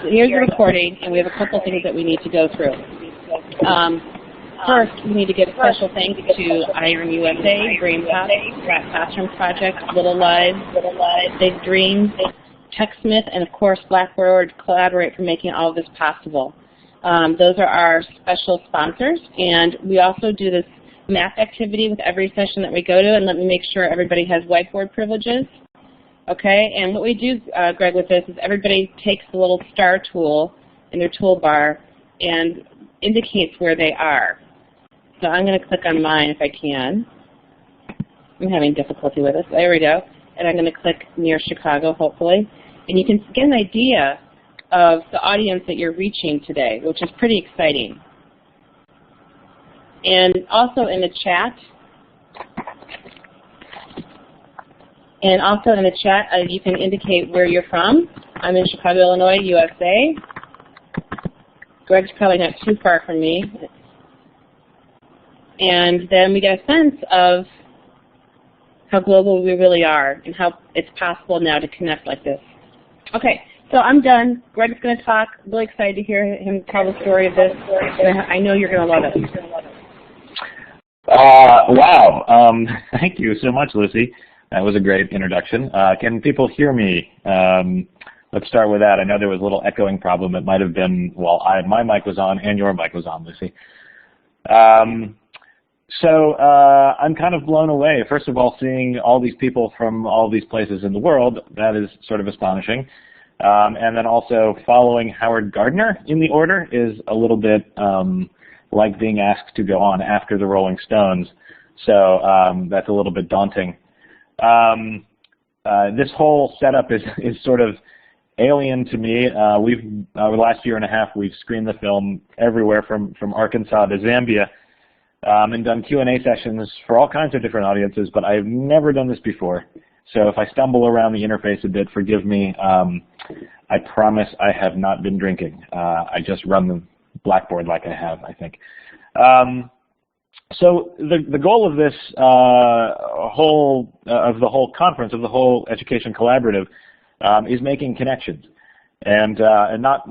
here's the recording, and we have a couple things that we need to go through. First, we need to give special thanks to Iron USA, BrainPop, Rat Classroom Project, Little Lives, Big Dreams, TechSmith, and of course Blackboard Collaborate for making all of this possible. Those are our special sponsors, and we also do this math activity with every session that we go to, and let me make sure everybody has whiteboard privileges. Okay, and what we do, Greg, with this is everybody takes the little star tool in their toolbar and indicates where they are. So I'm going to click on mine if I can. I'm having difficulty with this. There we go. And I'm going to click near Chicago, hopefully. And you can get an idea of the audience that you're reaching today, which is pretty exciting. And also in the chat, you can indicate where you're from. I'm in Chicago, Illinois, USA. Greg's probably not too far from me. And then we get a sense of how global we really are and how it's possible now to connect like this. Okay, so I'm done. Greg's going to talk. I'm really excited to hear him tell the story of this. And I know you're going to love it. Wow. Thank you so much, Lucy. That was a great introduction. Can people hear me? Let's start with that. I know there was a little echoing problem. It might have been while my mic was on and your mic was on, Lucy. So I'm kind of blown away. First of all, seeing all these people from all these places in the world, that is sort of astonishing. And then also following Howard Gardner in the order is a little bit like being asked to go on after the Rolling Stones. So that's a little bit daunting. This whole setup is sort of alien to me. Over the last year and a half, we've screened the film everywhere from Arkansas to Zambia. And done Q&A sessions for all kinds of different audiences, but I've never done this before. So if I stumble around the interface a bit, forgive me. I promise I have not been drinking. I just run the Blackboard like I have, I think. So the goal of this the whole conference, of the whole Education Collaborative, is making connections, and not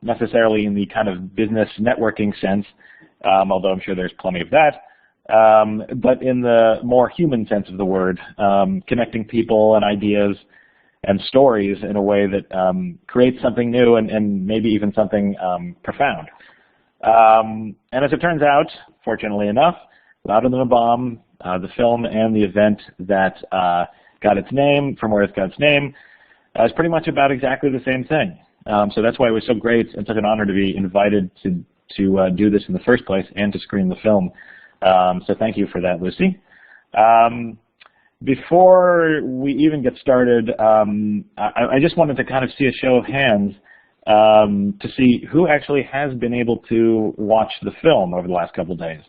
necessarily in the kind of business networking sense. Although I'm sure there's plenty of that, but in the more human sense of the word, connecting people and ideas and stories in a way that creates something new and maybe even something profound. And as it turns out, fortunately enough, Louder Than a Bomb, the film and the event that got its name, from where it got its name, is pretty much about exactly the same thing. So that's why it was so great and such an honor to be invited to do this in the first place and to screen the film. So thank you for that, Lucy. Before we even get started, I just wanted to kind of see a show of hands to see who actually has been able to watch the film over the last couple of days.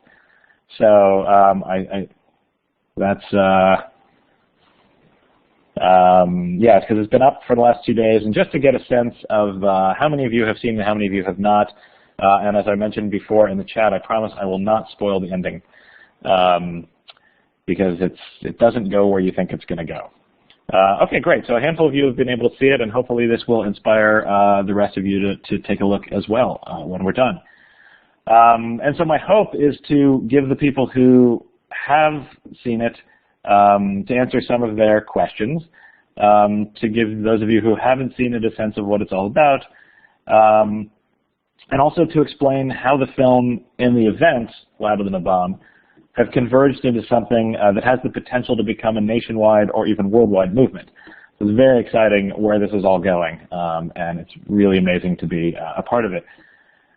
So yes, because it's been up for the last 2 days, and just to get a sense of how many of you have seen and how many of you have not. And as I mentioned before in the chat, I promise I will not spoil the ending because it doesn't go where you think it's going to go. Okay, great. So a handful of you have been able to see it, and hopefully this will inspire the rest of you to take a look as well when we're done. And so my hope is to give the people who have seen it to answer some of their questions, to give those of you who haven't seen it a sense of what it's all about, and also to explain how the film and the events, Louder Than a Bomb, have converged into something that has the potential to become a nationwide or even worldwide movement. So it's very exciting where this is all going, and it's really amazing to be a part of it.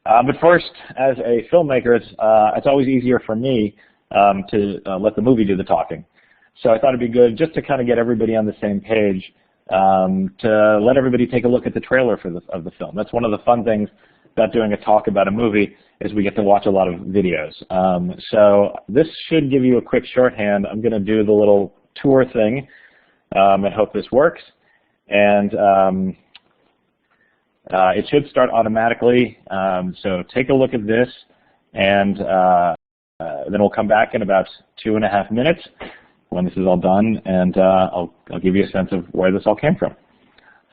But first, as a filmmaker, it's always easier for me to let the movie do the talking. So I thought it'd be good just to kind of get everybody on the same page, to let everybody take a look at the trailer of the film. That's one of the fun things about doing a talk about a movie, is we get to watch a lot of videos. So this should give you a quick shorthand. I'm going to do the little tour thing. I hope this works. And it should start automatically. So take a look at this, and then we'll come back in about 2.5 minutes when this is all done, and I'll give you a sense of where this all came from.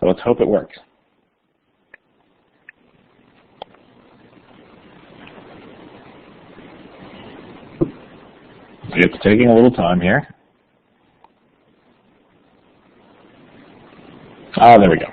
So let's hope it works. It's taking a little time here. Ah, there we go.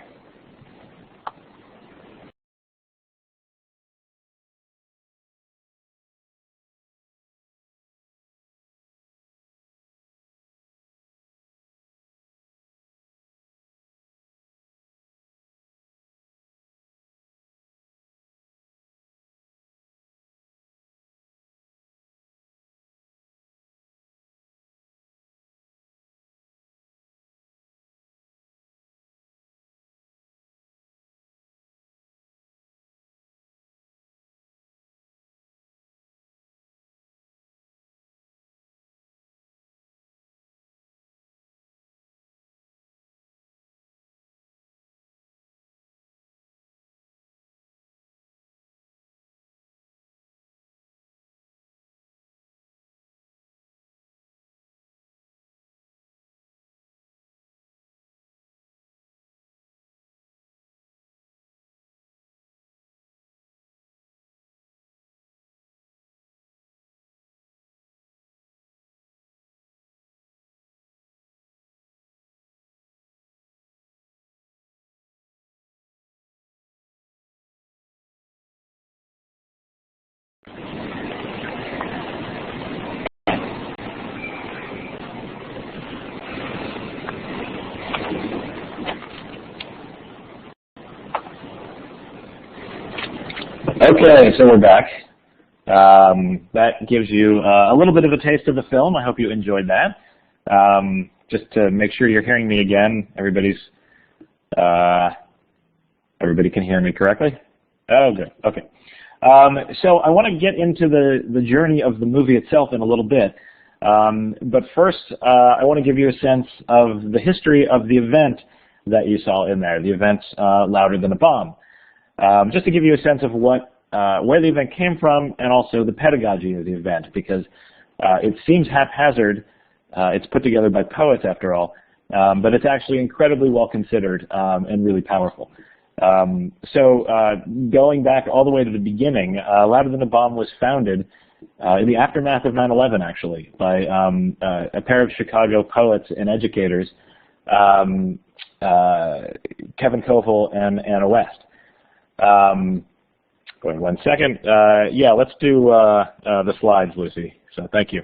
Okay, so we're back. That gives you a little bit of a taste of the film. I hope you enjoyed that. Just to make sure you're hearing me again, everybody can hear me correctly? Oh, good. Okay. So I want to get into the journey of the movie itself in a little bit. But first, I want to give you a sense of the history of the event that you saw in there, the event Louder Than a Bomb. Just to give you a sense of where the event came from and also the pedagogy of the event, because it seems haphazard. It's put together by poets, after all, but it's actually incredibly well considered and really powerful. So going back all the way to the beginning, Louder Than a Bomb was founded in the aftermath of 9/11, actually, by a pair of Chicago poets and educators, Kevin Koval and Anna West. Going 1 second. Yeah, let's do the slides, Lucy. So thank you.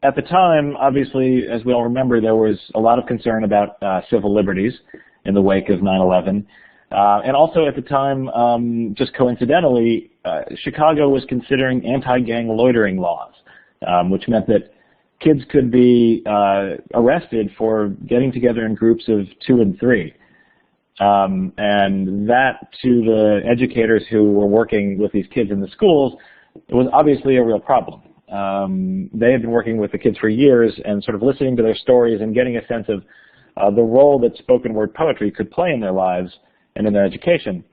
At the time, obviously, as we all remember, there was a lot of concern about civil liberties in the wake of 9/11. And also at the time, just coincidentally, Chicago was considering anti-gang loitering laws, which meant that kids could be arrested for getting together in groups of 2 and 3. And that, to the educators who were working with these kids in the schools, it was obviously a real problem. They had been working with the kids for years and sort of listening to their stories and getting a sense of the role that spoken word poetry could play in their lives and in their education.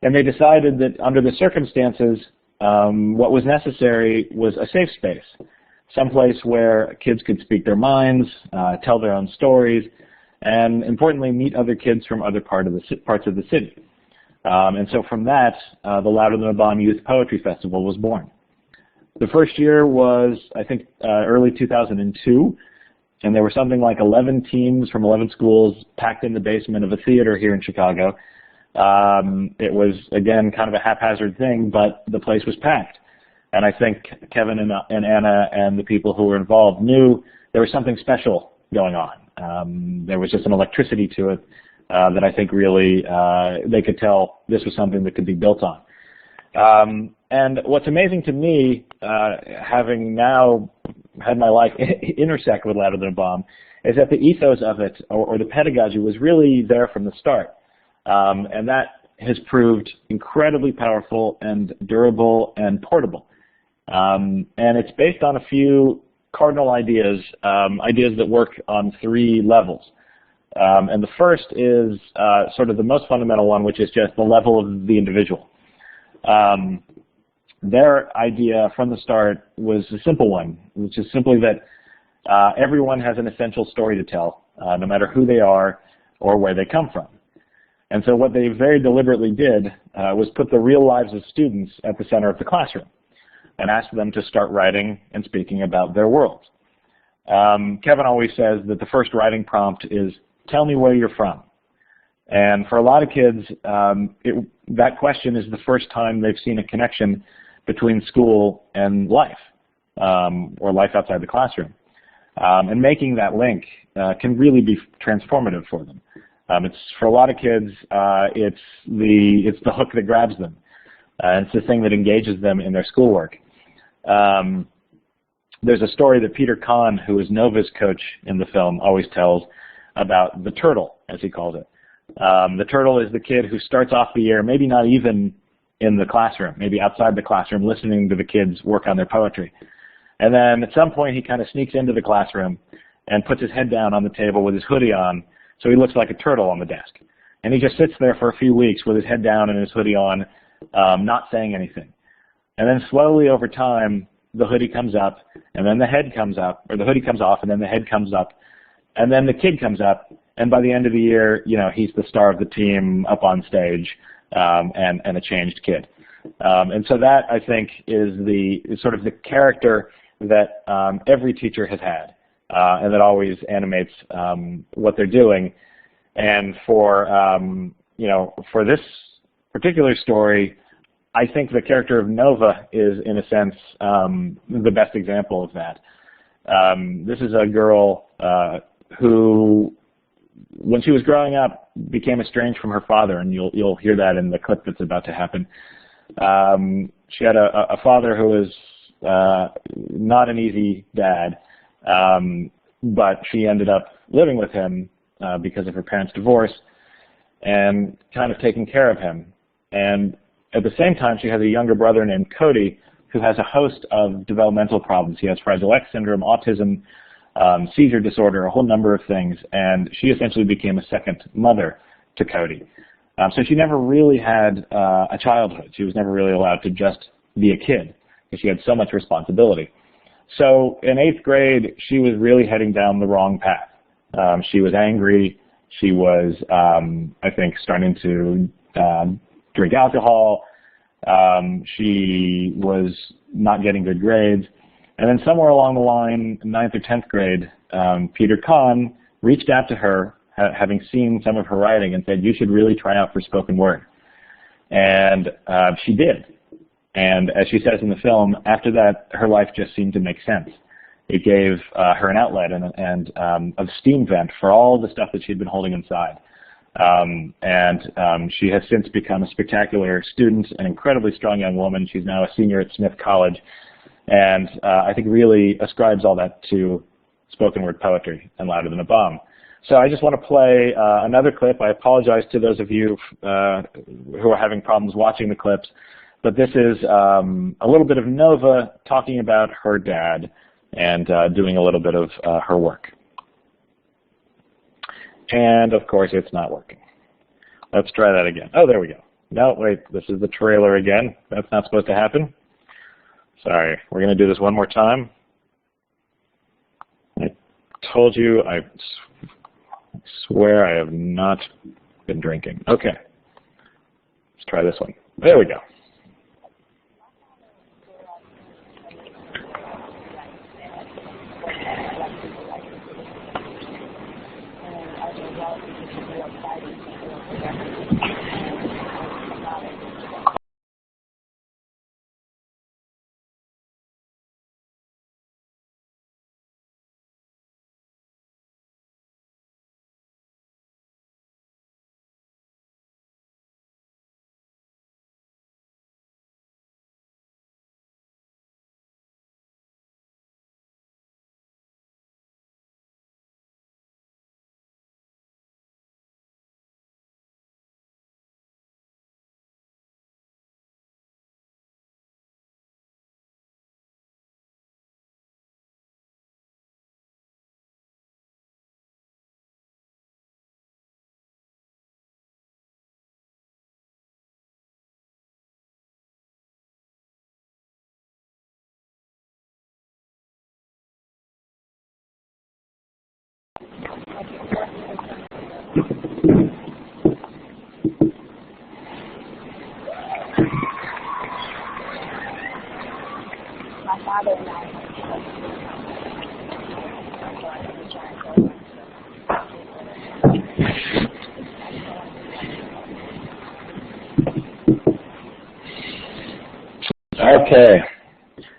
And they decided that under the circumstances, what was necessary was a safe space, someplace where kids could speak their minds, tell their own stories, and importantly, meet other kids from other parts of the city. And so from that, the Louder Than a Bomb Youth Poetry Festival was born. The first year was, I think, early 2002, and there were something like 11 teams from 11 schools packed in the basement of a theater here in Chicago. It was, again, kind of a haphazard thing, but the place was packed. And I think Kevin and Anna and the people who were involved knew there was something special going on. There was just an electricity to it that I think really they could tell this was something that could be built on. And what's amazing to me, having now had my life intersect with Louder Than a Bomb, is that the ethos of it, or the pedagogy, was really there from the start. And that has proved incredibly powerful and durable and portable. And it's based on a few cardinal ideas, ideas that work on 3 levels. And the first is sort of the most fundamental one, which is just the level of the individual. Their idea from the start was a simple one, which is simply that everyone has an essential story to tell, no matter who they are or where they come from. And so what they very deliberately did was put the real lives of students at the center of the classroom and asked them to start writing and speaking about their world. Kevin always says that the first writing prompt is, tell me where you're from. And for a lot of kids, that question is the first time they've seen a connection between school and life, or life outside the classroom. And making that link can really be transformative for them. It's for a lot of kids, it's the hook that grabs them. It's the thing that engages them in their schoolwork. There's a story that Peter Kahn, who is Nova's coach in the film, always tells about the turtle, as he calls it. The turtle is the kid who starts off the year, maybe not even in the classroom, maybe outside the classroom, listening to the kids work on their poetry. And then at some point he kind of sneaks into the classroom and puts his head down on the table with his hoodie on, so he looks like a turtle on the desk. And he just sits there for a few weeks with his head down and his hoodie on, not saying anything. And then slowly over time, the hoodie comes up, and then the head comes up, or the hoodie comes off, and then the head comes up, and then the kid comes up, and by the end of the year, you know, he's the star of the team up on stage, and a changed kid. And so that, I think, is sort of the character that every teacher has had, and that always animates what they're doing. And for for this particular story, I think the character of Nova is, in a sense, the best example of that. This is a girl who, when she was growing up, became estranged from her father, and you'll hear that in the clip that's about to happen. She had a father who was not an easy dad, but she ended up living with him because of her parents' divorce and kind of taking care of him. And at the same time, she has a younger brother named Cody who has a host of developmental problems. He has Fragile X syndrome, autism, seizure disorder, a whole number of things, and she essentially became a second mother to Cody. So she never really had a childhood. She was never really allowed to just be a kid because she had so much responsibility. So in 8th grade, she was really heading down the wrong path. She was angry. She was, I think, starting to drink alcohol. She was not getting good grades. And then somewhere along the line, 9th or 10th grade, Peter Kahn reached out to her, having seen some of her writing, and said, you should really try out for spoken word. And she did. And as she says in the film, after that, her life just seemed to make sense. It gave her an outlet and a steam vent for all the stuff that she'd been holding inside. She has since become a spectacular student, an incredibly strong young woman. She's now a senior at Smith College. And I think really ascribes all that to spoken word poetry and Louder Than a Bomb. So I just want to play another clip. I apologize to those of you who are having problems watching the clips, but this is a little bit of Nova talking about her dad and doing a little bit of her work. And of course it's not working. Let's try that again. Oh, there we go. No, wait, this is the trailer again. That's not supposed to happen. Sorry, we're going to do this one more time. I told you, I swear I have not been drinking. Okay, let's try this one. There we go. Okay.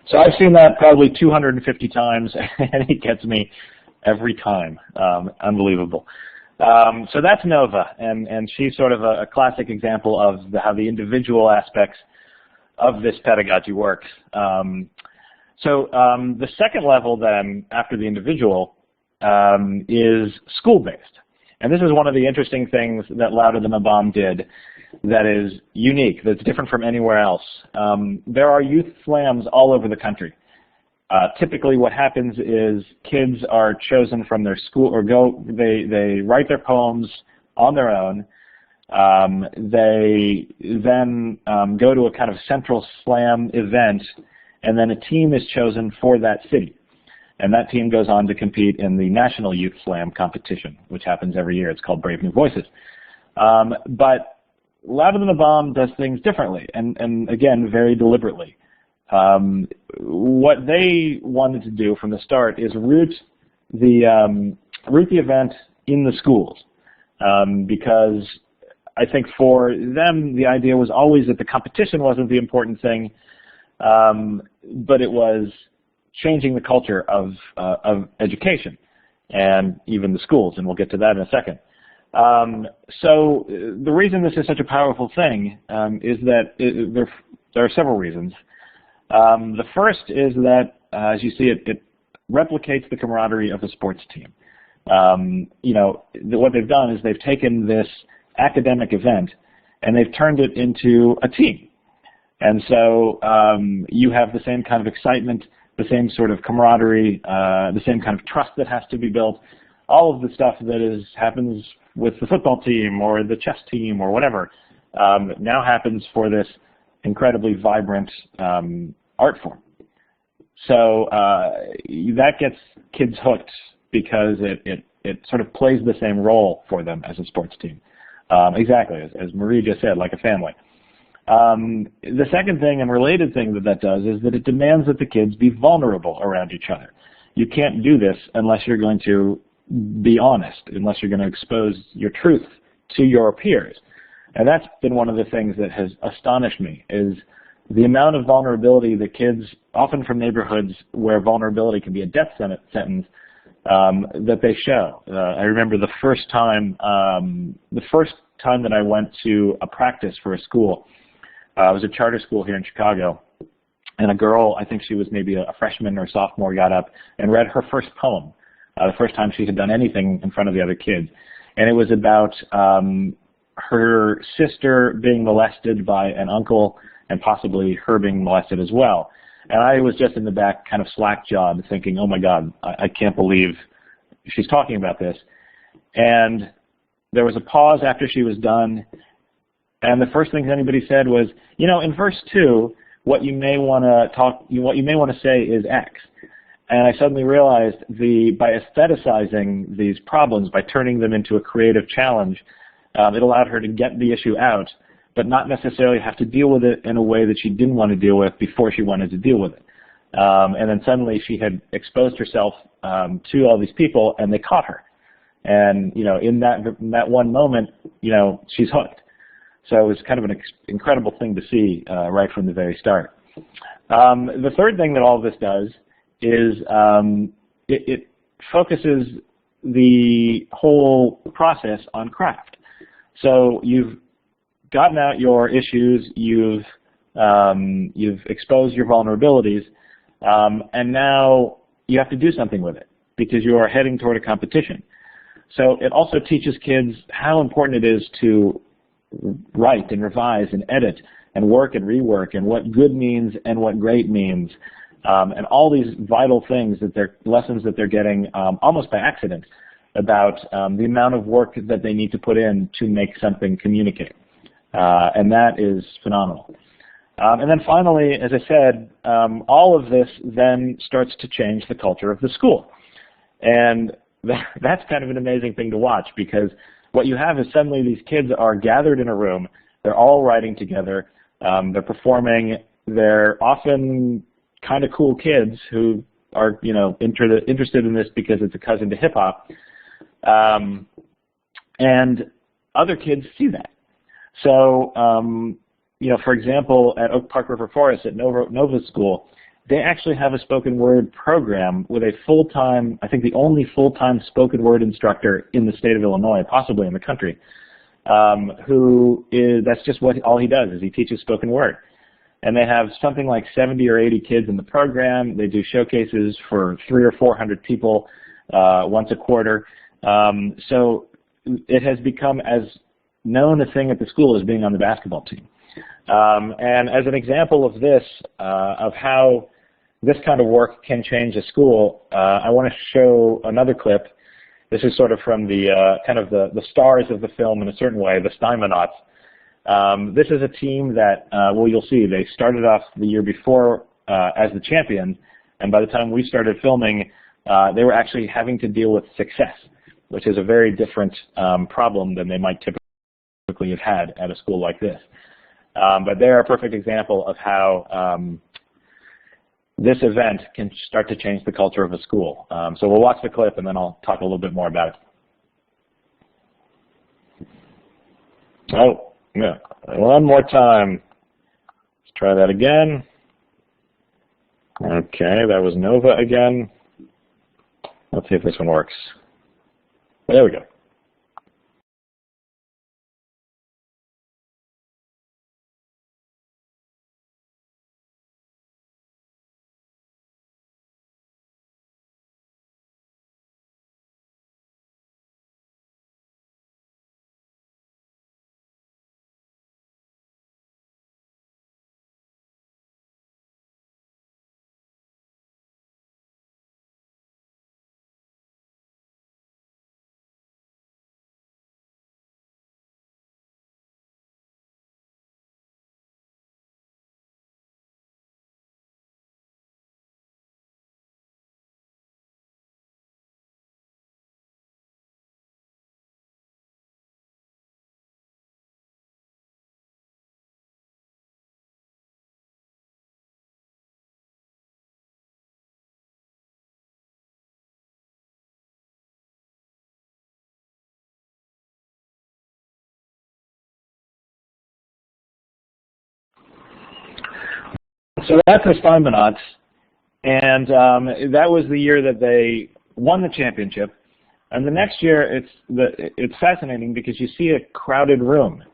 So I've seen that probably 250 times, and it gets me every time. Unbelievable. So that's Nova, and she's sort of a classic example of how the individual aspects of this pedagogy works. The second level then, after the individual, is school-based. And this is one of the interesting things that Louder Than a Bomb did that is unique, that's different from anywhere else. There are youth slams all over the country. Typically what happens is kids are chosen from their school, or they write their poems on their own. They then go to a kind of central slam event, and then a team is chosen for that city. And that team goes on to compete in the National Youth Slam competition, which happens every year. It's called Brave New Voices. But Louder Than a Bomb does things differently, and again, very deliberately. What they wanted to do from the start is root the event in the schools, because I think for them the idea was always that the competition wasn't the important thing, but it was changing the culture of education and even the schools, and we'll get to that in a second. So the reason this is such a powerful thing is that there are several reasons. The first is that, as you see, it replicates the camaraderie of a sports team. What they've done is they've taken this academic event and they've turned it into a team. And so you have the same kind of excitement, the same sort of camaraderie, the same kind of trust that has to be built. All of the stuff that happens with the football team or the chess team or whatever now happens for this incredibly vibrant art form. So that gets kids hooked because it sort of plays the same role for them as a sports team. Exactly, as Marie just said, like a family. The second thing and related thing that does is that it demands that the kids be vulnerable around each other. You can't do this unless you're going to be honest, unless you're going to expose your truth to your peers. And that's been one of the things that has astonished me, is the amount of vulnerability that kids, often from neighborhoods where vulnerability can be a death sentence, that they show. I remember the first time that I went to a practice for a school. It was a charter school here in Chicago, and a girl, I think she was maybe a freshman or sophomore, got up and read her first poem, the first time she had done anything in front of the other kids. And it was about her sister being molested by an uncle and possibly her being molested as well. And I was just in the back kind of slack-jawed thinking, oh my God, I can't believe she's talking about this. And there was a pause after she was done, and the first thing anybody said was, in verse 2, what you may want to say is X. And I suddenly realized by aestheticizing these problems, by turning them into a creative challenge, it allowed her to get the issue out, but not necessarily have to deal with it in a way that she didn't want to deal with before she wanted to deal with it. And then suddenly she had exposed herself to all these people, and they caught her. And in that one moment, she's hooked. So it was kind of an incredible thing to see right from the very start. The third thing that all of this does is it focuses the whole process on craft. So you've gotten out your issues, you've exposed your vulnerabilities, and now you have to do something with it because you are heading toward a competition. So it also teaches kids how important it is to write and revise and edit and work and rework, and what good means and what great means, and all these vital things lessons that they're getting almost by accident about the amount of work that they need to put in to make something communicate. And that is phenomenal. And then finally, as I said, all of this then starts to change the culture of the school. And that's kind of an amazing thing to watch, because what you have is suddenly these kids are gathered in a room, they're all writing together, they're performing, they're often kind of cool kids who are interested in this because it's a cousin to hip-hop, and other kids see that. So for example, at Oak Park River Forest at Nova's school, they actually have a spoken word program with a full-time, I think the only full-time spoken word instructor in the state of Illinois, possibly in the country, that's just all he does is he teaches spoken word. And they have something like 70 or 80 kids in the program. They do showcases for 300 or 400 people once a quarter. So it has become as known a thing at the school as being on the basketball team. And as an example of this, of how this kind of work can change a school, I want to show another clip. This is sort of from the kind of the stars of the film in a certain way, the Steinmanauts. This is a team that, well, you'll see, they started off the year before as the champion, and by the time we started filming, they were actually having to deal with success, which is a very different problem than they might typically have had at a school like this. But they're a perfect example of how this event can start to change the culture of a school. So we'll watch the clip and then I'll talk a little bit more about it. Oh, yeah. One more time. Let's try that again. Okay, that was Nova again. Let's see if this one works. There we go. So that's the Steinmanauts, and that was the year that they won the championship. And the next year, it's fascinating because you see a crowded room,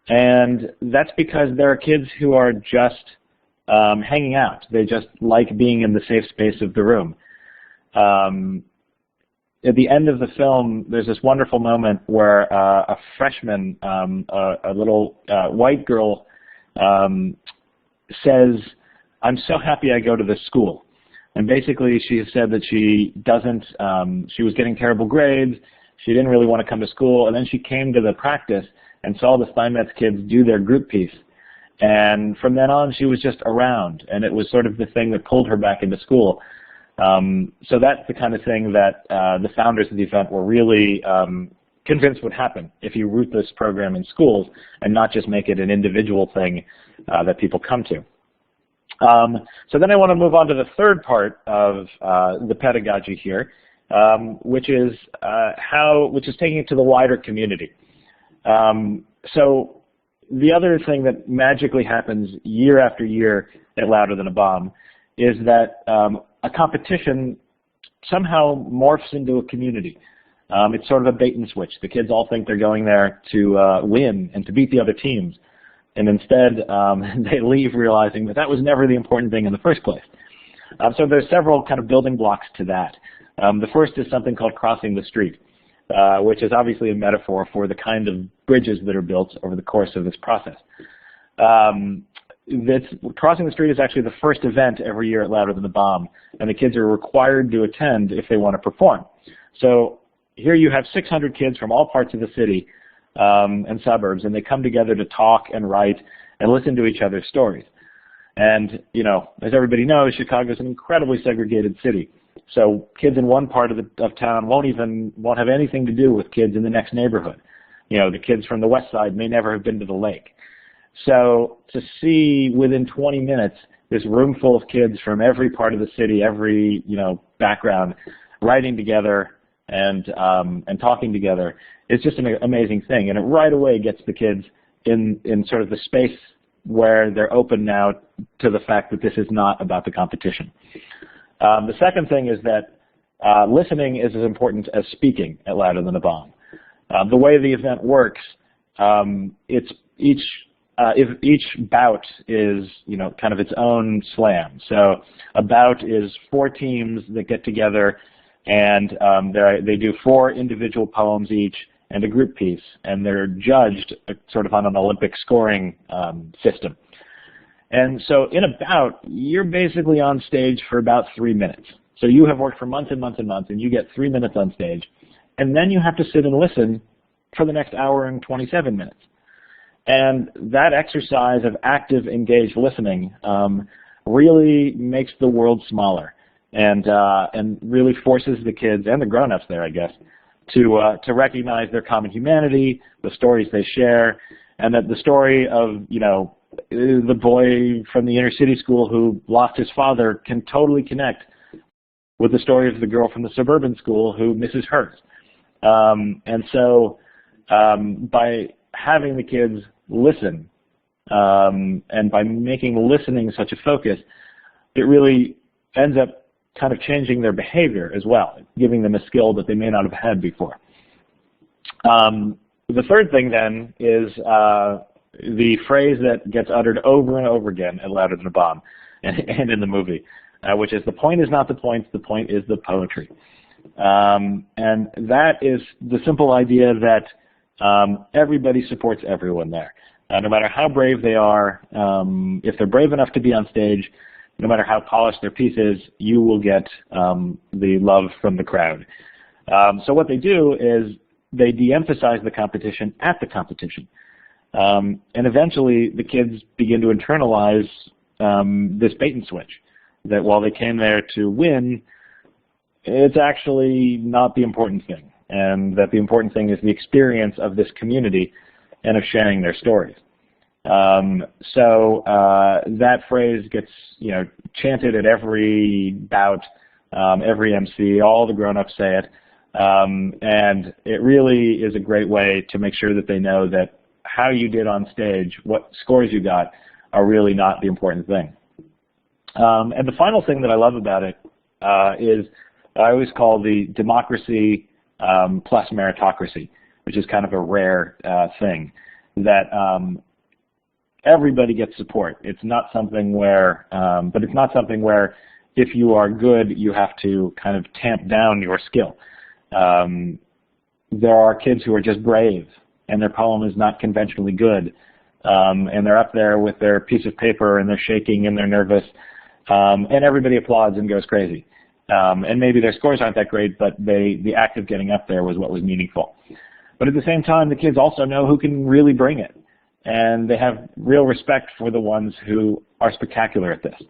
and that's because there are kids who are just hanging out. They just like being in the safe space of the room. At the end of the film, there's this wonderful moment where a freshman, a little white girl, says, "I'm so happy I go to this school." And basically she said that she was getting terrible grades, she didn't really want to come to school, and then she came to the practice and saw the Steinmetz kids do their group piece. And from then on she was just around, and it was sort of the thing that pulled her back into school. So that's the kind of thing that the founders of the event were really convinced would happen if you root this program in schools and not just make it an individual thing that people come to. So then I want to move on to the third part of the pedagogy here, which is taking it to the wider community. So the other thing that magically happens year after year at Louder Than a Bomb is that a competition somehow morphs into a community. It's sort of a bait and switch. The kids all think they're going there to win and to beat the other teams. And instead, they leave realizing that was never the important thing in the first place. So there's several kind of building blocks to that. The first is something called crossing the street, which is obviously a metaphor for the kind of bridges that are built over the course of this process. Crossing the street is actually the first event every year at Louder Than the Bomb, and the kids are required to attend if they want to perform. So here you have 600 kids from all parts of the city and suburbs, and they come together to talk and write and listen to each other's stories. And, as everybody knows, Chicago is an incredibly segregated city. So kids in one part of town won't have anything to do with kids in the next neighborhood. The kids from the west side may never have been to the lake. So to see within 20 minutes this room full of kids from every part of the city, every background, writing together and talking together, it's just an amazing thing, and it right away gets the kids in sort of the space where they're open now to the fact that this is not about the competition. The second thing is that listening is as important as speaking at Louder Than a Bomb. The way the event works, it's each bout is, kind of its own slam. So a bout is 4 teams that get together, and they do 4 individual poems each and a group piece, and they're judged sort of on an Olympic scoring system. And so in a bout, you're basically on stage for about 3 minutes. So you have worked for months and months and months, and you get 3 minutes on stage, and then you have to sit and listen for the next hour and 27 minutes. And that exercise of active, engaged listening really makes the world smaller, and really forces the kids and the grown-ups there, I guess, to recognize their common humanity, the stories they share, and that the story of the boy from the inner city school who lost his father can totally connect with the story of the girl from the suburban school who misses hers. And so by having the kids listen, and by making listening such a focus, it really ends up kind of changing their behavior as well, giving them a skill that they may not have had before. The third thing then is the phrase that gets uttered over and over again at Louder Than a Bomb and in the movie, which is, the point is not the point is the poetry. And that is the simple idea that everybody supports everyone there. No matter how brave they are, if they're brave enough to be on stage, no matter how polished their piece is, you will get the love from the crowd. So what they do is they de-emphasize the competition at the competition. And eventually the kids begin to internalize this bait and switch, that while they came there to win, it's actually not the important thing, and that the important thing is the experience of this community and of sharing their stories. So that phrase gets chanted at every bout, every MC, all the grown-ups say it, and it really is a great way to make sure that they know that how you did on stage, what scores you got, are really not the important thing. And the final thing that I love about it is I always call the democracy plus meritocracy, which is kind of a rare thing, that everybody gets support. It's not something where, but it's not something where if you are good, you have to kind of tamp down your skill. There are kids who are just brave, and their poem is not conventionally good, and they're up there with their piece of paper, and they're shaking, and they're nervous, and everybody applauds and goes crazy. And maybe their scores aren't that great, but the act of getting up there was what was meaningful. But at the same time, the kids also know who can really bring it, and they have real respect for the ones who are spectacular at this.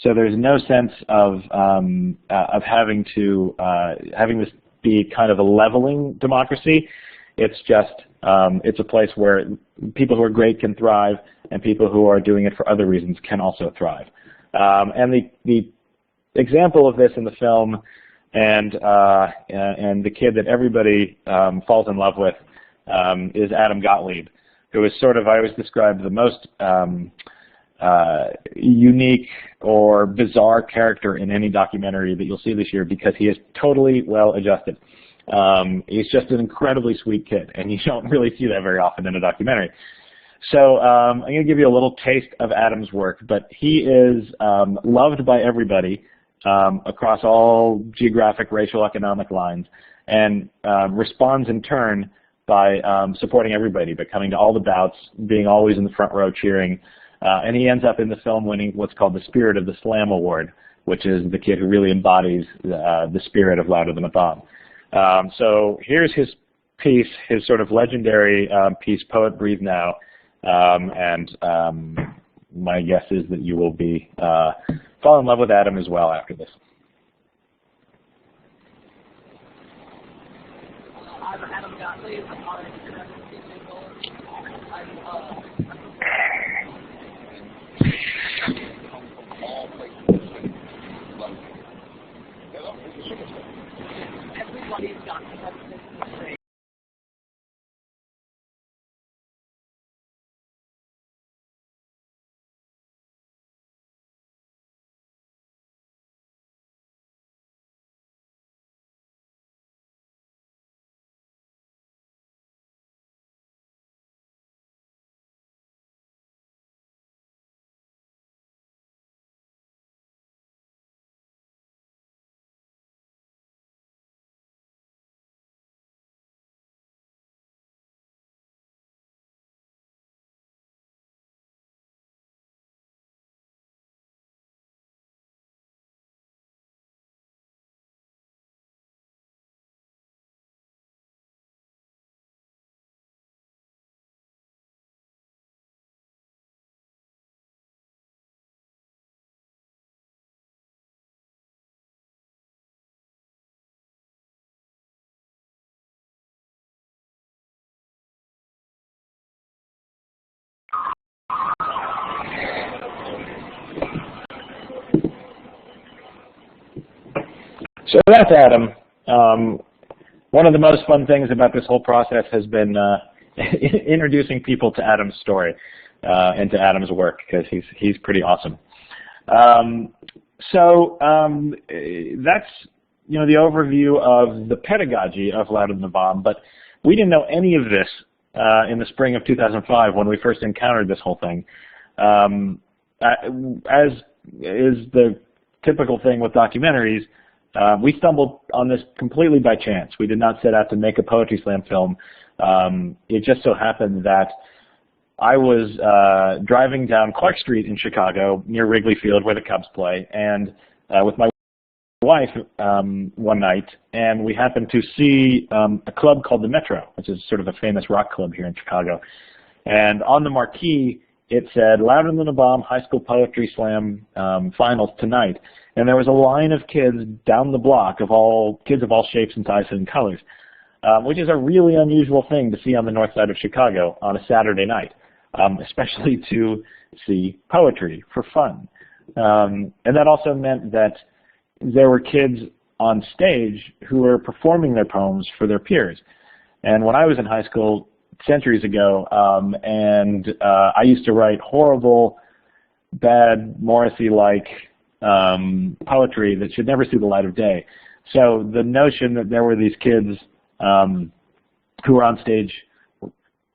So there's no sense of having this be kind of a leveling democracy. It's just it's a place where people who are great can thrive, and people who are doing it for other reasons can also thrive. And the example of this in the film, and the kid that everybody falls in love with, is Adam Gottlieb, who is sort of, I always describe, the most unique or bizarre character in any documentary that you'll see this year, because he is totally well-adjusted. He's just an incredibly sweet kid, and you don't really see that very often in a documentary. So I'm going to give you a little taste of Adam's work, but he is loved by everybody across all geographic, racial, economic lines, and responds in turn by supporting everybody, by coming to all the bouts, being always in the front row cheering, and he ends up in the film winning what's called the Spirit of the Slam Award, which is the kid who really embodies the spirit of Louder Than a Bomb. So here's his piece, his sort of legendary piece, Poet Breathe Now, and my guess is that you will be fall in love with Adam as well after this. I'm Adam Gottlieb. Everybody's got So that's Adam. One of the most fun things about this whole process has been introducing people to Adam's story and to Adam's work, because he's pretty awesome. That's the overview of the pedagogy of Louder Than the Bomb, but we didn't know any of this in the spring of 2005 when we first encountered this whole thing. As is the typical thing with documentaries, we stumbled on this completely by chance. We did not set out to make a Poetry Slam film. It just so happened that I was driving down Clark Street in Chicago near Wrigley Field where the Cubs play, and with my wife one night, and we happened to see a club called the Metro, which is sort of a famous rock club here in Chicago. And on the marquee, it said, "Louder Than a Bomb High School Poetry Slam Finals tonight." And there was a line of kids down the block of kids of all shapes and sizes and colors, which is a really unusual thing to see on the north side of Chicago on a Saturday night, especially to see poetry for fun. And that also meant that there were kids on stage who were performing their poems for their peers. And when I was in high school centuries ago, I used to write horrible, bad, Morrissey-like poetry that should never see the light of day. So the notion that there were these kids who were on stage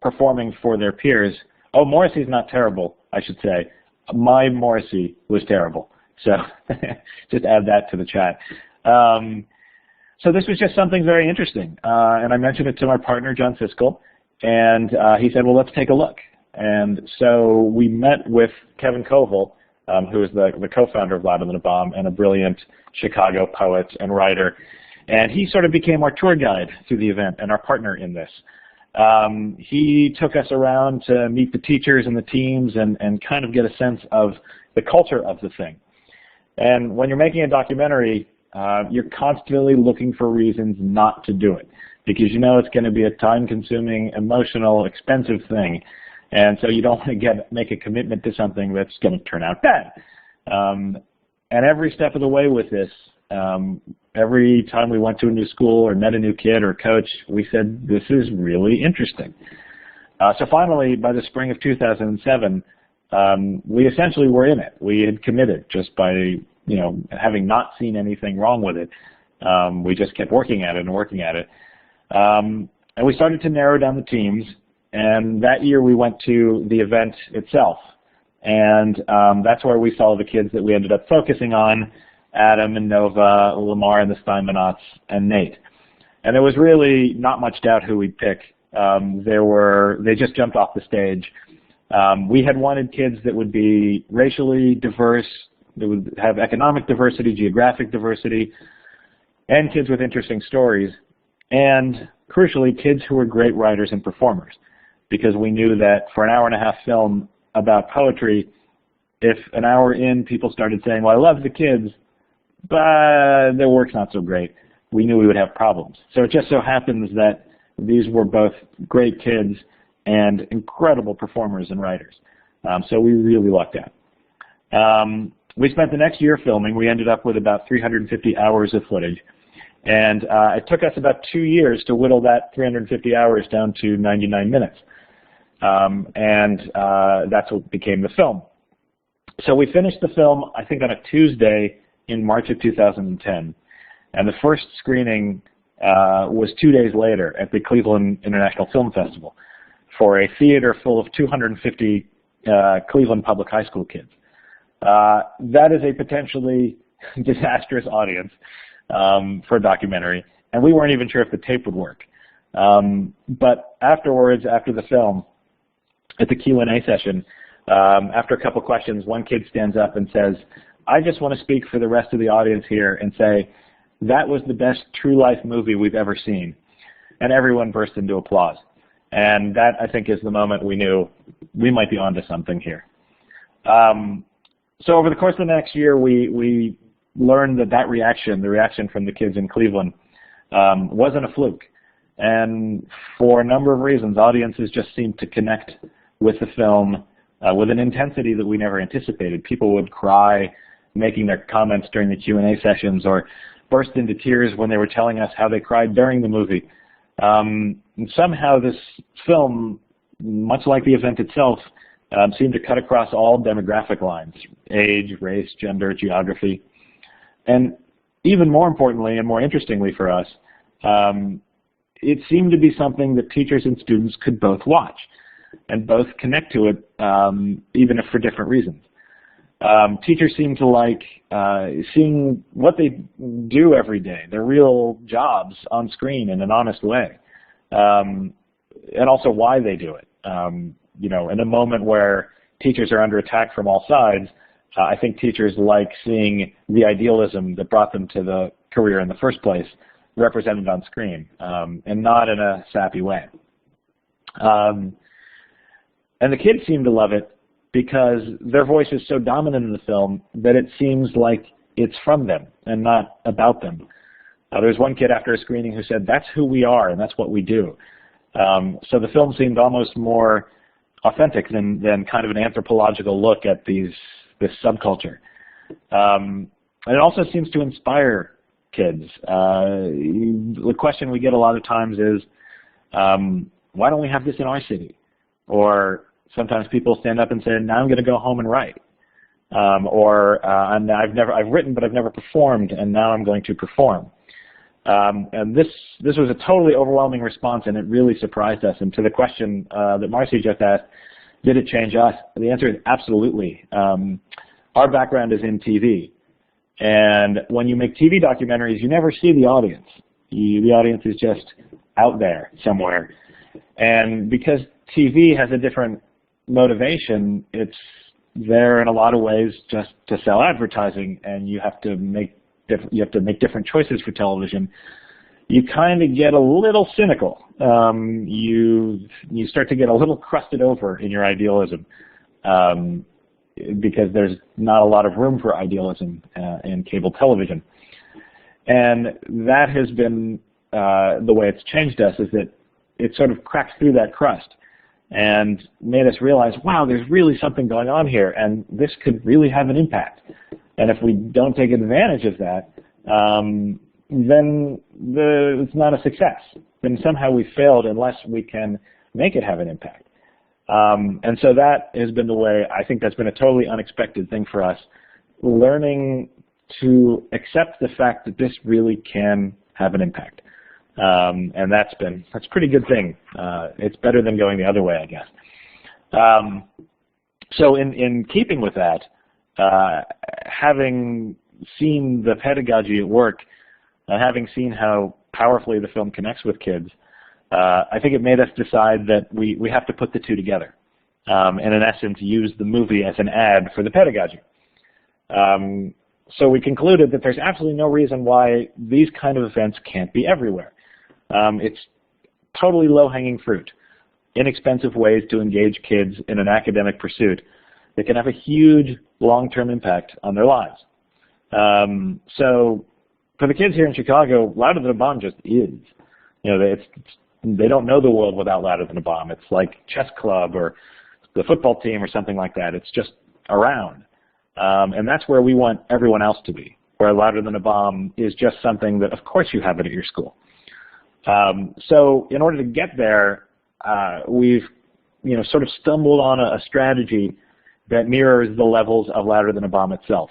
performing for their peers, Morrissey's not terrible, I should say. My Morrissey was terrible. So just add that to the chat. So this was just something very interesting. And I mentioned it to my partner, John Siskel, and he said, well, let's take a look. And so we met with Kevin Koval, who is the co-founder of Louder Than a Bomb and a brilliant Chicago poet and writer. And he sort of became our tour guide through the event and our partner in this. He took us around to meet the teachers and the teams and kind of get a sense of the culture of the thing. And when you're making a documentary, you're constantly looking for reasons not to do it, because you know it's going to be a time-consuming, emotional, expensive thing. And so you don't want to make a commitment to something that's going to turn out bad. And every step of the way with this, every time we went to a new school or met a new kid or coach, we said, this is really interesting. So finally, by the spring of 2007, we essentially were in it. We had committed just by, having not seen anything wrong with it. We just kept working at it and working at it. And we started to narrow down the teams. And that year we went to the event itself. And that's where we saw the kids that we ended up focusing on, Adam and Nova, Lamar and the Steinmannots, and Nate. And there was really not much doubt who we'd pick. They just jumped off the stage. We had wanted kids that would be racially diverse, that would have economic diversity, geographic diversity, and kids with interesting stories. And crucially, kids who were great writers and performers. Because we knew that for an hour-and-a-half film about poetry, if an hour in people started saying, well, I love the kids, but their work's not so great, we knew we would have problems. So it just so happens that these were both great kids and incredible performers and writers. So we really lucked out. We spent the next year filming. We ended up with about 350 hours of footage. And it took us about 2 years to whittle that 350 hours down to 99 minutes. That's what became the film. So we finished the film, I think, on a Tuesday in March of 2010. And the first screening was 2 days later at the Cleveland International Film Festival for a theater full of 250 Cleveland public high school kids. That is a potentially disastrous audience for a documentary, and we weren't even sure if the tape would work. But afterwards, after the film, at the Q&A session, after a couple questions, one kid stands up and says, I just want to speak for the rest of the audience here and say, that was the best true life movie we've ever seen. And everyone burst into applause. And that, I think, is the moment we knew we might be onto something here. So over the course of the next year, we learned that reaction, the reaction from the kids in Cleveland, wasn't a fluke. And for a number of reasons, audiences just seemed to connect with the film with an intensity that we never anticipated. People would cry, making their comments during the Q&A sessions, or burst into tears when they were telling us how they cried during the movie. And somehow this film, much like the event itself, seemed to cut across all demographic lines: age, race, gender, geography. And even more importantly and more interestingly for us, it seemed to be something that teachers and students could both watch and both connect to it, even if for different reasons. Teachers seem to like seeing what they do every day, their real jobs on screen in an honest way, and also why they do it. In a moment where teachers are under attack from all sides, I think teachers like seeing the idealism that brought them to the career in the first place represented on screen, and not in a sappy way. And the kids seem to love it because their voice is so dominant in the film that it seems like it's from them and not about them. There's one kid after a screening who said, "That's who we are and that's what we do." So the film seemed almost more authentic than kind of an anthropological look at this subculture. And it also seems to inspire kids. The question we get a lot of times is, why don't we have this in our city? Or sometimes people stand up and say, "Now I'm going to go home and write," I've written but I've never performed, and now I'm going to perform. And this was a totally overwhelming response, and it really surprised us. And to the question that Marcy just asked, did it change us? The answer is absolutely. Our background is in TV, and when you make TV documentaries, you never see the audience. The audience is just out there somewhere. And because TV has a different motivation, it's there in a lot of ways just to sell advertising, and you have to make different choices for television. You kind of get a little cynical. You start to get a little crusted over in your idealism, because there's not a lot of room for idealism in cable television. And that has been the way it's changed us, is that it sort of cracks through that crust and made us realize, wow, there's really something going on here, and this could really have an impact. And if we don't take advantage of that, then it's not a success. Then somehow we failed unless we can make it have an impact. And so that has been the way, I think that's been a totally unexpected thing for us, learning to accept the fact that this really can have an impact. And that's a pretty good thing. It's better than going the other way, I guess. So in keeping with that, having seen the pedagogy at work, having seen how powerfully the film connects with kids, I think it made us decide that we have to put the two together, and in essence use the movie as an ad for the pedagogy. So we concluded that there's absolutely no reason why these kind of events can't be everywhere. It's totally low-hanging fruit, inexpensive ways to engage kids in an academic pursuit that can have a huge long-term impact on their lives. So for the kids here in Chicago, Louder Than a Bomb just is. They don't know the world without Louder Than a Bomb. It's like chess club or the football team or something like that. It's just around. And that's where we want everyone else to be, where Louder Than a Bomb is just something that, of course, you have it at your school. So in order to get there, we've sort of stumbled on a strategy that mirrors the levels of Louder Than a Bomb itself.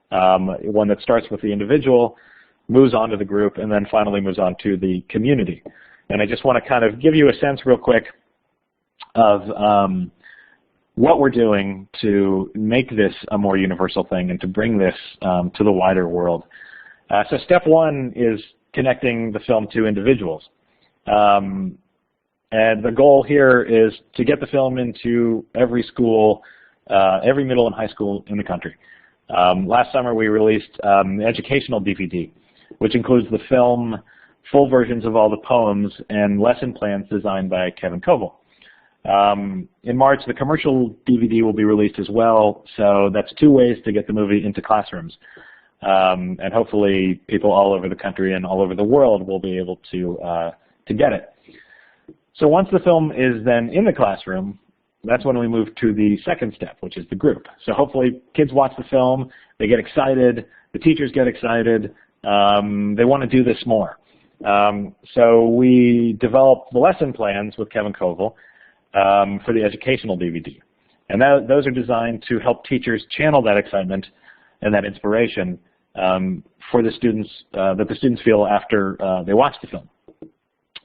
One that starts with the individual, moves on to the group, and then finally moves on to the community. And I just want to kind of give you a sense real quick of what we're doing to make this a more universal thing and to bring this to the wider world. So step one is connecting the film to individuals. And the goal here is to get the film into every school, every middle and high school in the country. Last summer we released an educational DVD, which includes the film, full versions of all the poems, and lesson plans designed by Kevin Koval. In March, the commercial DVD will be released as well, so that's two ways to get the movie into classrooms. And hopefully people all over the country and all over the world will be able to get it. So once the film is then in the classroom, that's when we move to the second step, which is the group. So hopefully kids watch the film, they get excited, the teachers get excited, they want to do this more. So we developed the lesson plans with Kevin Koval for the educational DVD. And those are designed to help teachers channel that excitement and that inspiration for the students, that the students feel after they watch the film.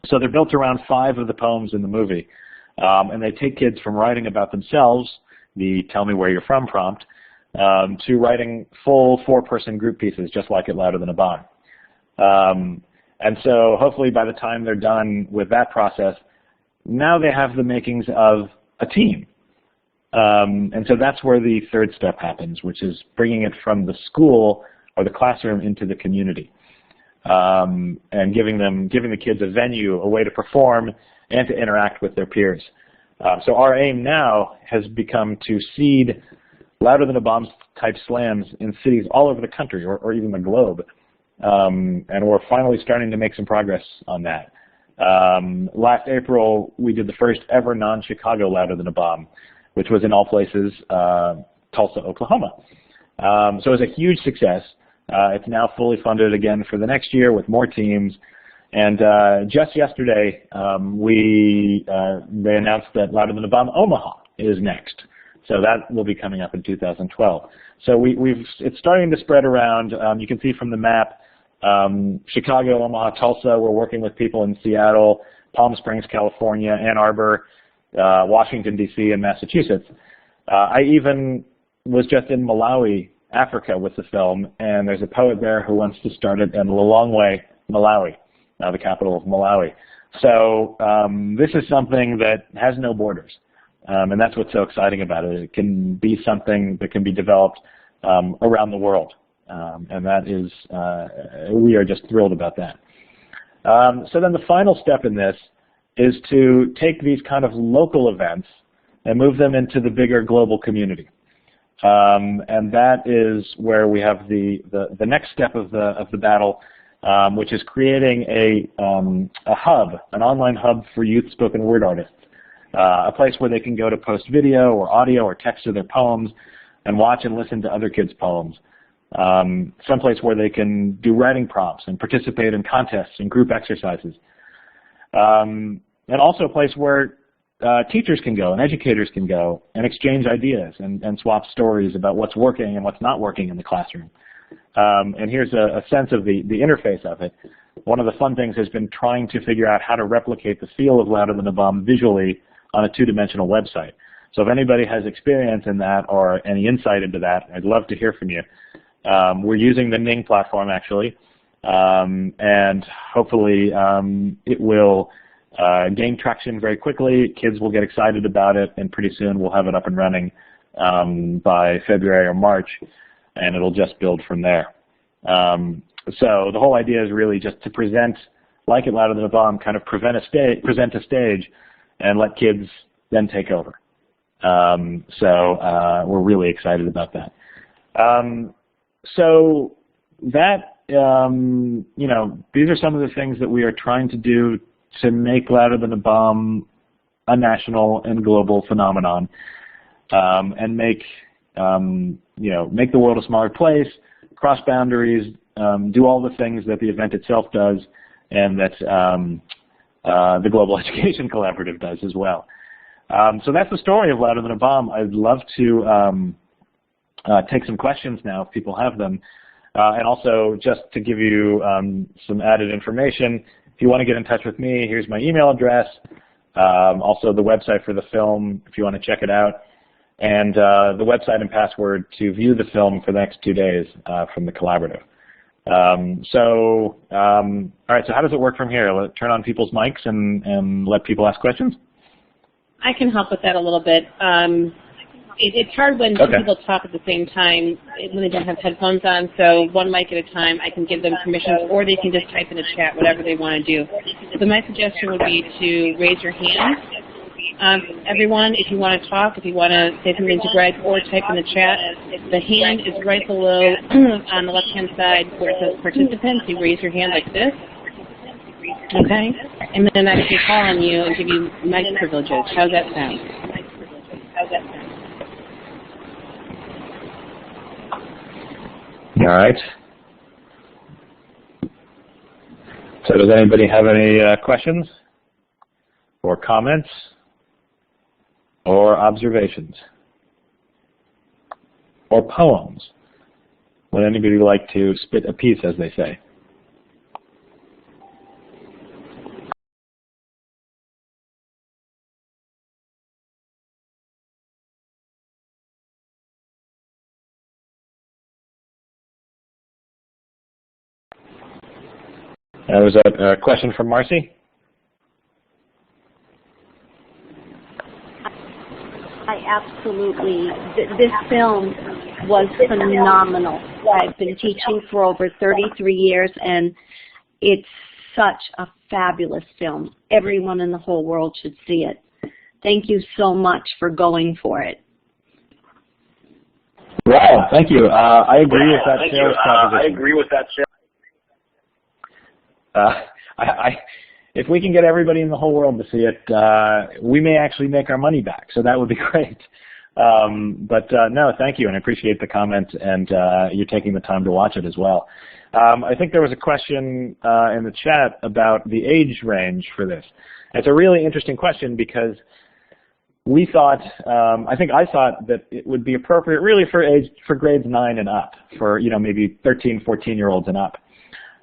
So they're built around 5 of the poems in the movie. And they take kids from writing about themselves, the tell me where you're from prompt, to writing full 4-person group pieces, just like it Louder Than a Bomb. And so hopefully by the time they're done with that process, now they have the makings of a team. And so that's where the third step happens, which is bringing it from the school or the classroom into the community, and giving the kids a venue, a way to perform and to interact with their peers. So our aim now has become to seed Louder Than a Bomb type slams in cities all over the country or even the globe. And we're finally starting to make some progress on that. Last April, we did the first ever non-Chicago Louder Than a Bomb, which was in all places, Tulsa, Oklahoma. So it was a huge success. It's now fully funded again for the next year with more teams. And just yesterday, they announced that Louder Than a Bomb Omaha is next. So that will be coming up in 2012. So it's starting to spread around. You can see from the map, Chicago, Omaha, Tulsa. We're working with people in Seattle, Palm Springs, California, Ann Arbor, Washington, D.C., and Massachusetts. I even was just in Malawi, Africa with the film, and there's a poet there who wants to start it in Lilongwe, Malawi, the capital of Malawi. So this is something that has no borders, and that's what's so exciting about it. It can be something that can be developed around the world, and that is, we are just thrilled about that. So then the final step in this is to take these kind of local events and move them into the bigger global community. And that is where we have the next step of the battle, which is creating a hub, an online hub for youth spoken word artists, a place where they can go to post video or audio or text of their poems and watch and listen to other kids' poems. Someplace where they can do writing prompts and participate in contests and group exercises. And also a place where teachers can go and educators can go and exchange ideas and swap stories about what's working and what's not working in the classroom. And here's a sense of the interface of it. One of the fun things has been trying to figure out how to replicate the feel of Louder Than a Bomb visually on a 2-dimensional website. So if anybody has experience in that or any insight into that, I'd love to hear from you. We're using the Ning platform actually, and hopefully it will gain traction very quickly. Kids will get excited about it, and pretty soon we'll have it up and running by February or March, and it'll just build from there. So the whole idea is really just to present, like it Louder Than a Bomb, kind of present a stage and let kids then take over. So we're really excited about that. So that, you know, these are some of the things that we are trying to do to make Louder Than a Bomb a national and global phenomenon, and make, you know, make the world a smaller place, cross boundaries, do all the things that the event itself does, and that the Global Education Collaborative does as well. So that's the story of Louder Than a Bomb. I'd love to take some questions now if people have them, and also just to give you some added information. If you want to get in touch with me, here's my email address, also the website for the film if you want to check it out, and the website and password to view the film for the next 2 days from the collaborative. All right, so how does it work from here? Let turn on people's mics and let people ask questions? I can help with that a little bit. It's hard when two people talk at the same time when they don't have headphones on, so one mic at a time. I can give them permission, or they can just type in the chat, whatever they want to do. So my suggestion would be to raise your hand. Everyone, if you want to talk, if you want to say something to Greg, or type in the chat, the hand is right below on the left-hand side where it says participants. You raise your hand like this. Okay? And then I can call on you and give you mic privileges. How's that sound? All right. So does anybody have any questions or comments or observations or poems? Would anybody like to spit a piece, as they say? Was that a question from Marcy? I absolutely, this film was phenomenal. I've been teaching for over 33 years, and it's such a fabulous film. Everyone in the whole world should see it. Thank you so much for going for it. Wow, thank you. I agree with that sales proposition. I agree with that sales. If we can get everybody in the whole world to see it, we may actually make our money back, so that would be great. No, thank you, and I appreciate the comment, and you're taking the time to watch it as well. I think there was a question in the chat about the age range for this. It's a really interesting question because we thought, I think I thought that it would be appropriate really for grades 9 and up, for maybe 13, 14-year-olds and up.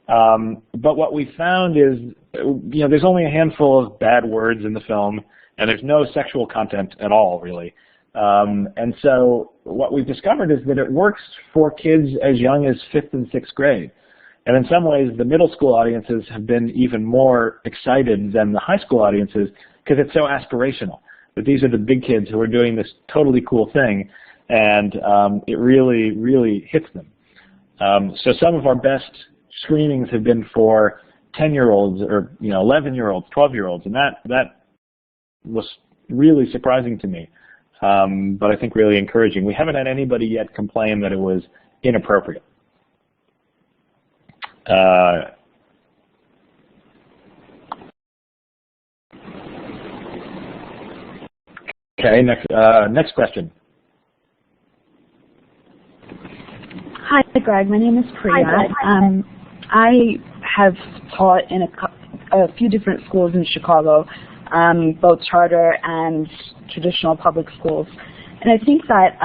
But what we found is, there's only a handful of bad words in the film, and there's no sexual content at all, really. And so what we've discovered is that it works for kids as young as 5th and 6th grade. And in some ways, the middle school audiences have been even more excited than the high school audiences because it's so aspirational. That these are the big kids who are doing this totally cool thing, and it really, really hits them. So some of our best screenings have been for 10-year-olds or 11-year-olds, 12-year-olds, and that was really surprising to me, but I think really encouraging. We haven't had anybody yet complain that it was inappropriate. Okay, next question. Hi, Greg. My name is Priya. I have taught in a few different schools in Chicago, both charter and traditional public schools. And I think that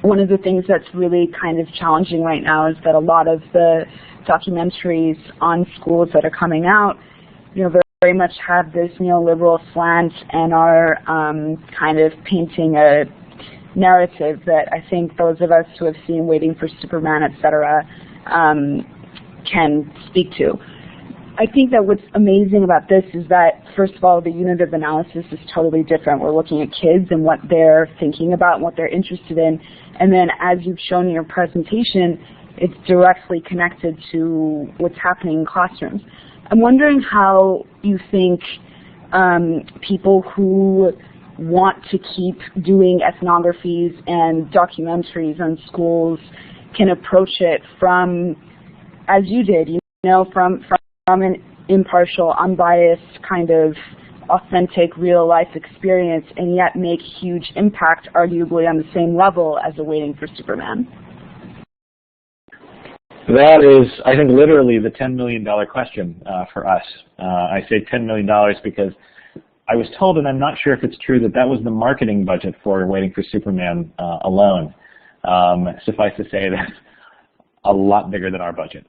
one of the things that's really kind of challenging right now is that a lot of the documentaries on schools that are coming out, very much have this neoliberal slant and are kind of painting a narrative that I think those of us who have seen Waiting for Superman, etc., can speak to. I think that what's amazing about this is that, first of all, the unit of analysis is totally different. We're looking at kids and what they're thinking about and what they're interested in. And then, as you've shown in your presentation, it's directly connected to what's happening in classrooms. I'm wondering how you think people who want to keep doing ethnographies and documentaries on schools can approach it from, as you did, from an impartial, unbiased, kind of authentic, real-life experience, and yet make huge impact, arguably on the same level as a Waiting for Superman. That is, I think, literally the $10 million question for us. I say $10 million because I was told, and I'm not sure if it's true, that was the marketing budget for Waiting for Superman alone. Suffice to say, that's a lot bigger than our budget.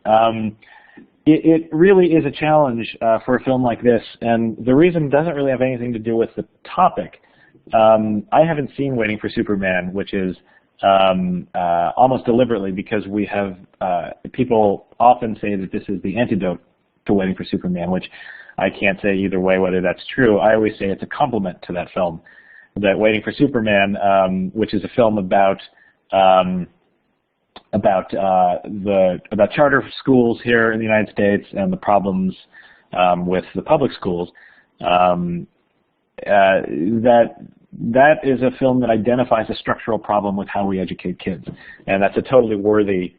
It really is a challenge for a film like this, and the reason doesn't really have anything to do with the topic. I haven't seen Waiting for Superman, which is almost deliberately because we have people often say that this is the antidote to Waiting for Superman, which I can't say either way whether that's true. I always say it's a complement to that film. That Waiting for Superman, which is a film about charter schools here in the United States and the problems with the public schools, that is a film that identifies a structural problem with how we educate kids, and that's a totally worthy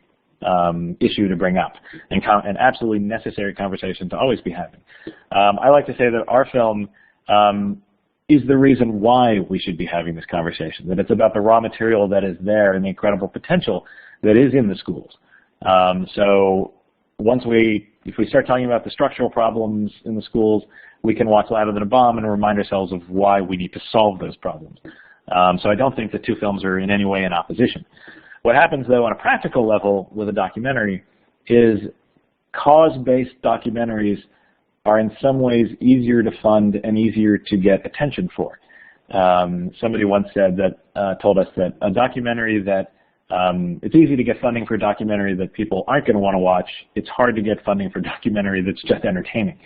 issue to bring up, and an absolutely necessary conversation to always be having. I like to say that our film is the reason why we should be having this conversation, that it's about the raw material that is there and the incredible potential that is in the schools. So once we if we start talking about the structural problems in the schools, we can watch Louder Than a Bomb and remind ourselves of why we need to solve those problems. So I don't think the two films are in any way in opposition. What happens, though, on a practical level with a documentary is cause-based documentaries are in some ways easier to fund and easier to get attention for. Somebody once said that, told us that a documentary that it's easy to get funding for a documentary that people aren't going to want to watch. It's hard to get funding for a documentary that's just entertaining.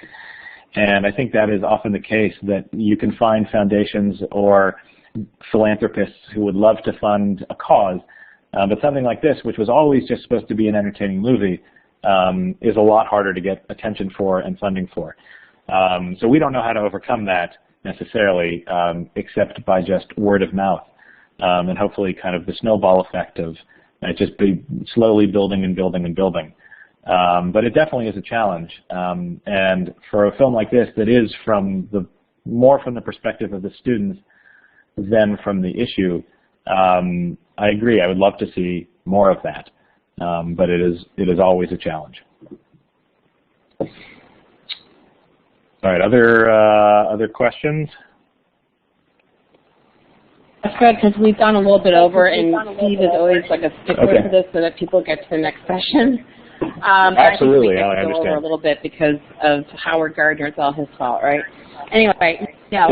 And I think that is often the case, that you can find foundations or philanthropists who would love to fund a cause, but something like this, which was always just supposed to be an entertaining movie, is a lot harder to get attention for and funding for. So we don't know how to overcome that necessarily, except by just word of mouth. And hopefully kind of the snowball effect of just be slowly building and building and building. But it definitely is a challenge. And for a film like this that is more from the perspective of the students than from the issue, I agree. I would love to see more of that. But it is always a challenge. All right, other questions? That's good, because we've gone a little bit over, and Steve is always like a stickler for this so that people get to the next session. Absolutely, I understand. Go over a little bit because of Howard Gardner. It's all his fault, right? Anyway, no.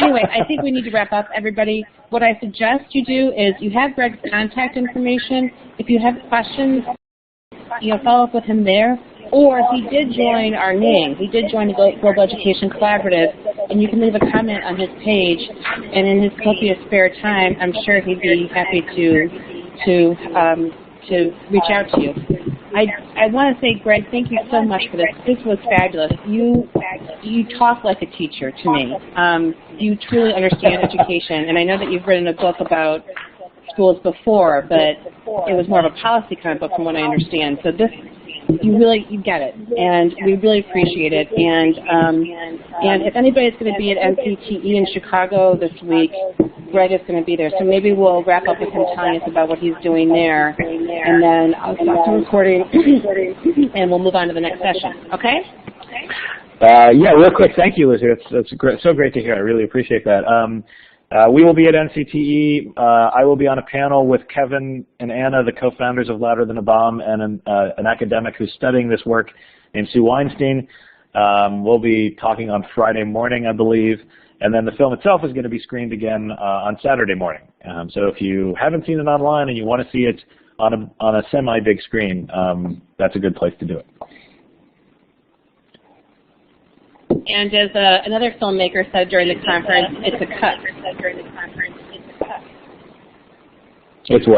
Anyway, I think we need to wrap up, everybody. What I suggest you do is you have Greg's contact information. If you have questions, follow up with him there. Or he did join our NING. He did join the Global Education Collaborative, and you can leave a comment on his page. And in his copious spare time, I'm sure he'd be happy to reach out to you. I want to say, Greg, thank you so much for this. This was fabulous. You talk like a teacher to me. You truly understand education, and I know that you've written a book about schools before, but it was more of a policy kind of book from what I understand. So this, you get it, and we really appreciate it. And if anybody's going to be at NCTE in Chicago this week, Greg is going to be there. So maybe we'll wrap up with him telling us about what he's doing there, and then I'll stop the recording, and we'll move on to the next session. Okay? Yeah, real quick, thank you, Liz. It's so great to hear. I really appreciate that. We will be at NCTE. I will be on a panel with Kevin and Anna, the co-founders of Louder Than a Bomb, and an academic who's studying this work named Sue Weinstein. We'll be talking on Friday morning, I believe, and then the film itself is going to be screened again on Saturday morning. So if you haven't seen it online and you want to see it on a semi-big screen, that's a good place to do it. And as another filmmaker said during the conference, it's a cut. It's what?